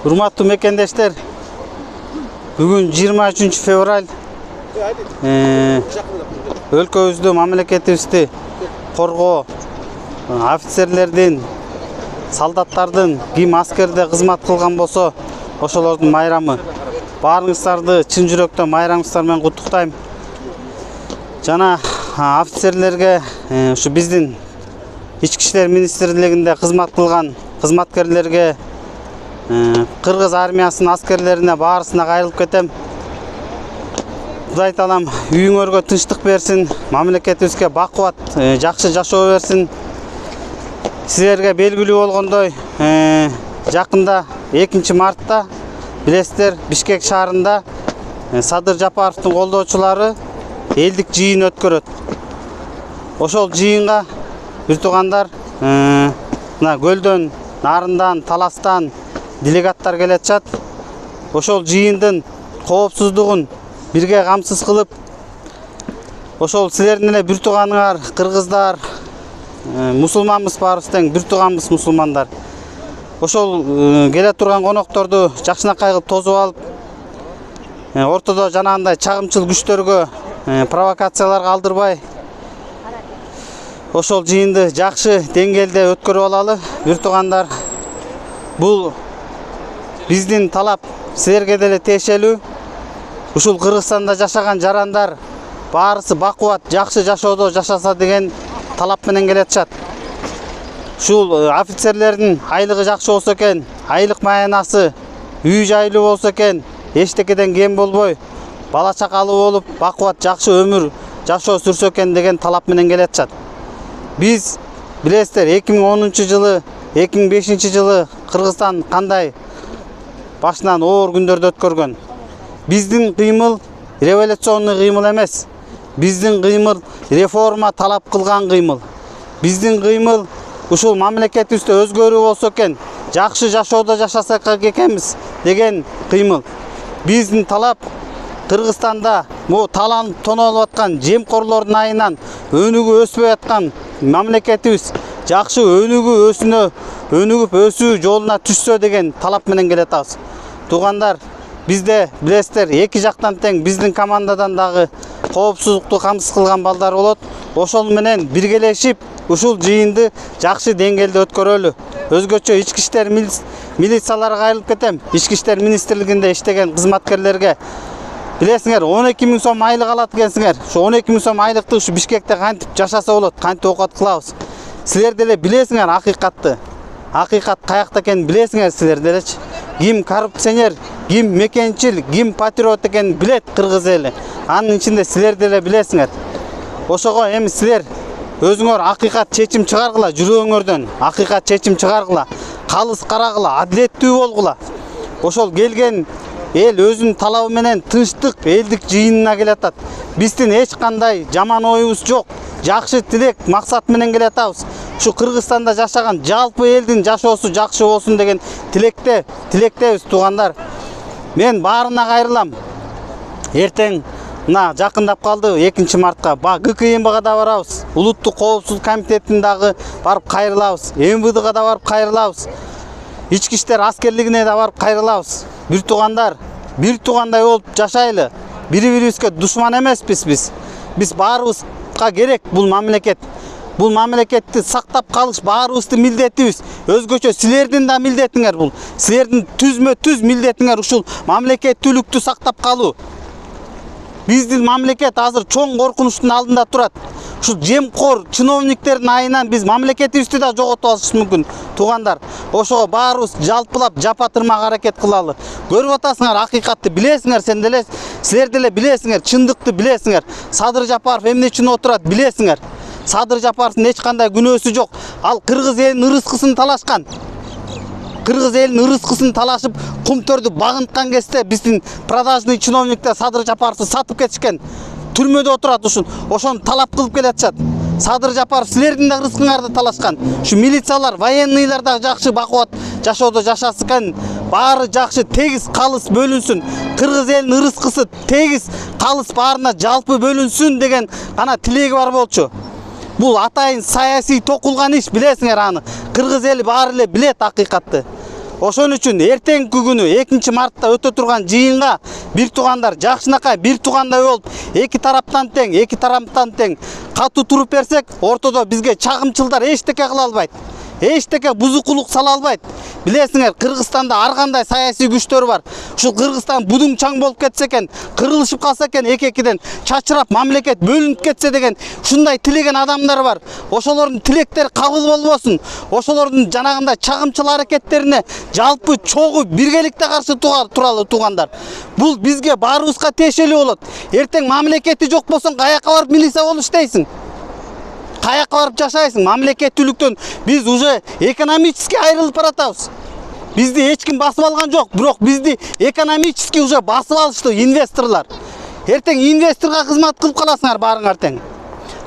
Урматтуу мекендештер, бүгүн 23 февраль өлкөбүздү, мамлекетибизди коргоо офицерлердин, солдаттардын, ким аскерде кызмат кылган болсо, ошолордун майрамы. Баарыңыздарды чын жүрөктөн майрамыңыздар менен куттуктайм. Жана офицерлерге, ушу биздин Ички иштер министрлигинде кызмат кылган кызматкерлерге, Кыргыз армиясынын аскерлерине баарысына кайрылып кетем. Кудай таалам үйүңөргө тынчтык берсин, мамлекетибизге бакубат, жакшы жашоо берсин. Силерге белгилүү болгондой, жакында 2 мартта билесиздер, Бишкек шаарында Садыр Жапаровдун колдоочулары элдик жыйын өткөрөт. Ошол жыйынга бир туугандар мына көлдөн, нарындан, таластан делегаттар келетчат. Ошол жыйындын коопсуздугун бирге камсыз кылып, ошол силердин эле бир тууганыңар, кыргыздар, мусулманбыз баарыбыз тең, бир тууганбыз мусулмандар. Ошол келе турган конокторду жакшынакай кылып тосуп алып, ортодо жанагындай чагымчыл күчтөргө провокацияларга алдырбай, ошол жыйынды жакшы деңгээлде өткөрүп алалы. Бир туугандар, бул биздин талап силерге деле тиешелүү. Ушул Кыргызстанда жашаган жарандар баарысы бакубат, жакшы жашоодо жашаса деген талап менен келетчат. Ушул офицерлердин айлыгы жакшы болсо экен, айлык маянасы, үй жайлуу болсо экен, эчтекеден кем болбой, бала чакалуу болуп, бакубат жакшы өмүр жашоо сүрсө экен деген талап менен келетчат. Биз билесиздер, 2010-жылы, 2005-жылы Кыргызстан кандай башынан оор күндөрдү өткөргөн. Биздин кыймыл революционный кыймыл эмес. Биздин кыймыл реформа талап кылган кыймыл. Биздин кыймыл ушул мамлекетибизде өзгөрүү болсо экен, жакшы жашоодо жашасак экенбиз деген кыймыл. Биздин талап Кыргызстанда бу таланып тонолуп аткан жемкорлордун айынан өнүгүп өспөй аткан мамлекетибиз жакшы өнүгүп өсүү жолуна түшсө деген талап менен келатабыз. Туугандар, бизде билесиздер, эки жактан тең биздин командадан дагы коопсуздукту камсыз кылган балдар болот. Ошол менен биргелешип ушул жыйынды жакшы деңгээлде өткөрөлү. Өзгөчө ички иштер милицияларга кайрылып кетем. Ички иштер министрлигинде иштеген кызматкерлерге билесиңер, 12 000 сом айлык алат экенсиңер. Ошо 12 000 сом айлыкты ушу Бишкекте кантип жашаса болот, кантип оокат кылабыз. Силер деле билесиңер акыйкатты. Акыйкат каякта экенин билесиңер силер делечи. Ким коррупционер, ким мекенчил, ким патриот экенин билет кыргыз эли. Анын ичинде силер деле билесиңер. Ошого эми силер өзүңөр акыйкат чечим чыгаргыла, жүрөгүңөрдөн акыйкат чечим чыгаргыла, калыс карагыла, адилеттүү болгула. Ошол келген эл өзүнүн талабы менен тынчтык элдик жыйынына келатат. Биздин эч кандай жаман оюбуз жок. Жакшы тилек, максат менен келатабыз. Ушу Кыргызстанда жашаган жалпы элдин жашоосу жакшы болсун деген тилектебиз туугандар. Мен баарына кайрылам. Эртең мына жакындап калды 2 мартка. ГКМБга да барабыз. Улуттук коопсуздук комитетине дагы барып кайрылабыз. МВДга да барып кайрылабыз. Ички иштер аскерлигине да барып кайрылабыз. Бир туугандар, бир туугандай болуп жашайлы. Бири-бирибизге душман эмеспиз биз. Биз баарыбызга керек бул мамлекет. Бул мамлекетти сактап калыш баарыбыздын милдетибиз. Өзгөчө силердин да милдетиңер бул. Силердин түзмө-түз милдетиңер ушул мамлекеттүүлүктү сактап калуу. Биздин мамлекет азыр чоң коркунучтун алдында турат. Ушул жемкор чиновниктердин айынан биз мамлекетибизди да жоготуп алышыбыз мүмкүн. Туугандар, ошого баарыбыз жалпылап жапа-тырмак аракет кылалы. Көрүп атасыңар акыйкатты, билесиңер, сен деле, силер деле билесиңер, чындыкты билесиңер. Садыр Жапаров эмне үчүн отурат билесиңер. Садыр Жапаровдун эч кандай күнөөсү жок. Ал кыргыз элинин ырыскысын талашкан. Кыргыз элинин ырыскысын талашып, кумтөрдү багынткан кезде биздин продажный чиновниктер Садыр Жапаровду сатып кетишкен. Түрмөдө отурат ушун. Ошону талап кылып келатышат. Садыр Жапаров силердин да ырыскыңарды талашкан. Ушу милициялар, военныйлар да жакшы бакубат жашоодо жашасын, баары жакшы тегиз калыс бөлүнсүн. Кыргыз элинин ырыскысы тегиз калыс баарына жалпы бөлүнсүн деген гана тилеги бар болчу. Бул атайын саясий токулган иш, билесиңер аны. Кыргыз эли баары эле билет акыйкатты. Ошон үчүн эртеңки күнү 2 мартта өтө турган жыйынга бир туугандар жакшынакай бир туугандай болуп, эки тараптан тең катуу туруп берсек, ортодо бизге чагымчылдар эчтеке кыла албайт. Эчтеке бузукулук сала албайт. Билесиңер, Кыргызстанда ар кандай саясий күчтөр бар. Ушул Кыргызстан будуң чаң болуп кетсе экен, кырылышып калса экен, эки-экиден чачырап мамлекет бөлүнүп кетсе деген ушундай тилеген адамдар бар. Ошолордун тилектери кабыл болбосун. Ошолордун жанагындай чагымчыл аракеттерине жалпы чогуу биргеликте каршы туралы туугандар. Бул бизге баарыбызга тиешелүү болот. Эртең мамлекети жок болсоң каяка барып милиция болуп иштейсиң? Каяка барып жашайсың? Мамлекеттүүлүктөн биз уже экономически айрылып баратабыз. Бизди эч ким басып алган жок, бирок бизди экономически уже басып алышты инвесторлар. Эртең инвесторго кызмат кылып каласыңар баарыңар тең.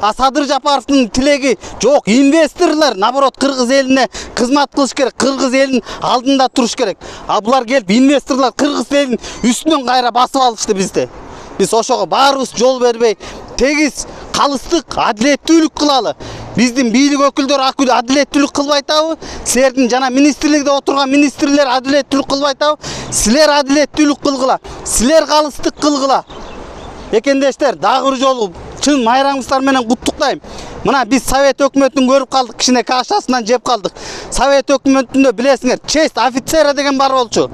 А Садыр Жапаровдун тилеги жок, инвесторлар наоборот кыргыз элине кызмат кылыш керек, кыргыз элинин алдында туруш керек. А булар келип инвесторлар кыргыз элинин үстүнөн кайра басып алышты бизди. Биз ошого баарыбыз жол бербей, тегиз калыстык, адилеттүүлүк кылалы. Биздин бийлик өкүлдөрү адилеттүүлүк кылбай атабы? Силердин жана министрликте отурган министрлер адилеттүүлүк кылбай атабы? Силер адилеттүүлүк кылгыла. Силер калыстык кылгыла. Экендештер, дагы бир жолу чын майрамыңыздар менен куттуктайм. Мына биз Совет өкмөтүн көрүп калдык, кичине кашасынан жеп калдык. Совет өкмөтүндө билесиңер, честь офицера деген бар болчу.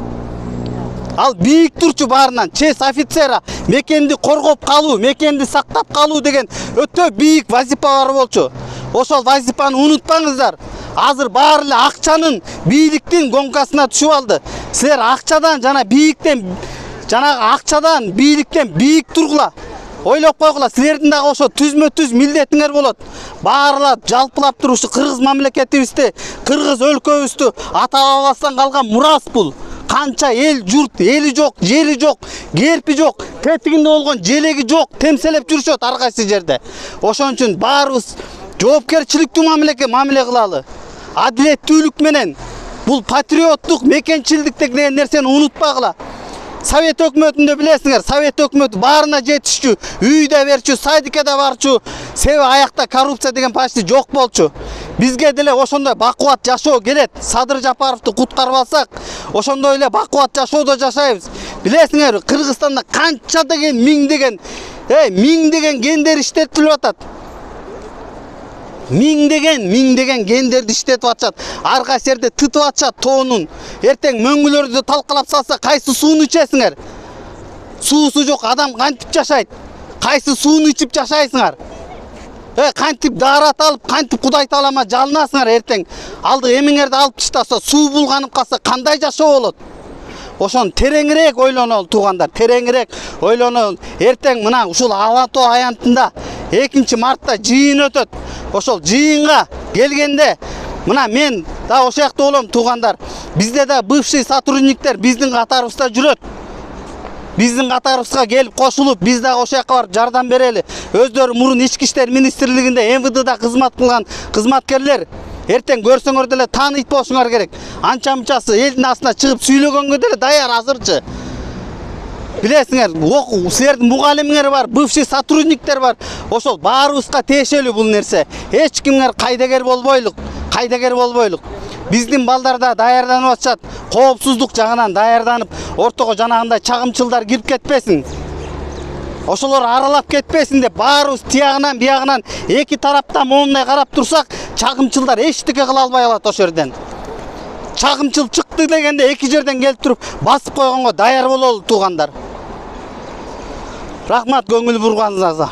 Ал бийик турчу баарынан, честь офицера, мекенди коргоп калуу, мекенди сактап калуу деген өтө бийик вазифа бар болчу. Ошол вазифаны унутпаңыздар. Азыр баары эле акчанын, бийликтин гонкасына түшүп алды. Силер акчадан жана бийиктен, жанагы акчадан, бийликтен бийик тургула. Ойлоп койгула, силердин дагы ошо түзмө-түз милдетиңер болот. Баарлап, жалпылап турушу кыргыз мамлекетибизди, кыргыз өлкөбүздү ата-бабасынан калган мурас бул. Канча эл журт, эли жок, жери жок, керпи жок, тетигинде болгон желеги жок, темселеп жүрүшөт ар кайсы жерде. Ошон үчүн баарыбыз жоопкерчиликтүү мамиле кылалы. Адилеттүүлүк менен бул патриоттук, мекенчилдик деген нерсени унутпагыла. Совет өкмөтүндө билесиңер, Совет өкмөтү баарына жетишчү, үйдө берчү, садикеде барчу. Себеби аякта коррупция деген почти жок болчу. Бизге деле ошондой бакубат жашоо келет. Садыр Жапаровду куткарып алсак, ошондой эле бакубат жашоодо жашайбыз. Билесиңер, Кыргызстанда канча деген миң гендер иштетилип атат. Миң гендерди иштетип атышат. Ар кайсы жерде тытып атышат тоонун. Эртең мөңгүлөрдү талкалап салса, кайсы сууну ичесиңер? Суусу жок адам кантип жашайт? Кайсы сууну ичип жашайсыңар? Кантип даарат алып, кантип Кудай таалама жалынасыңар эртең? Алдык эмиңерди алып таштаса, суу булганып калса кандай жашоо болот? Ошон тереңирээк ойлонолу туугандар, тереңирээк ойлонолу. Эртең мына ушул Ала Тоо аянтында 2 мартта жыйын өтөт. Ошол жыйынга келгенде, мына мен да ошол жакта болом туугандар. Бизде да бывший сотрудниктер биздин катарыбызда жүрөт. Биздин катарыбызга келип кошулуп, биз да ошол жакка барып жардам берели. Өздөрү мурун Ички иштер министрлигинде, МВДда кызмат кылган кызматкерлер. Эртең көрсөңөр деле тааныйт болушуңар керек. Анча-мынчасы элдин астына чыгып сүйлөгөнгө деле даяр азырчы. Билесиңер, силердин мугалимиңер бар, бывший сотрудниктер бар. Ошол баарыбызга тиешелүү бул нерсе. Эч кимге кайдагер болбойлук. Биздин балдар да даярданып атышат. Коопсуздук жагынан даярданып, ортого жанагындай чагымчылдар кирип кетпесин. Ошолор аралап кетпесин деп баарыбыз тиягынан биягынан эки тараптан моундай карап турсак, чагымчылдар эчтеке кыла албай калат ошол жерден. Чагымчыл чыкты дегенде эки жерден келип туруп басып койгонго даяр бололу туугандар. Рахмат көңүл бурганыңызга.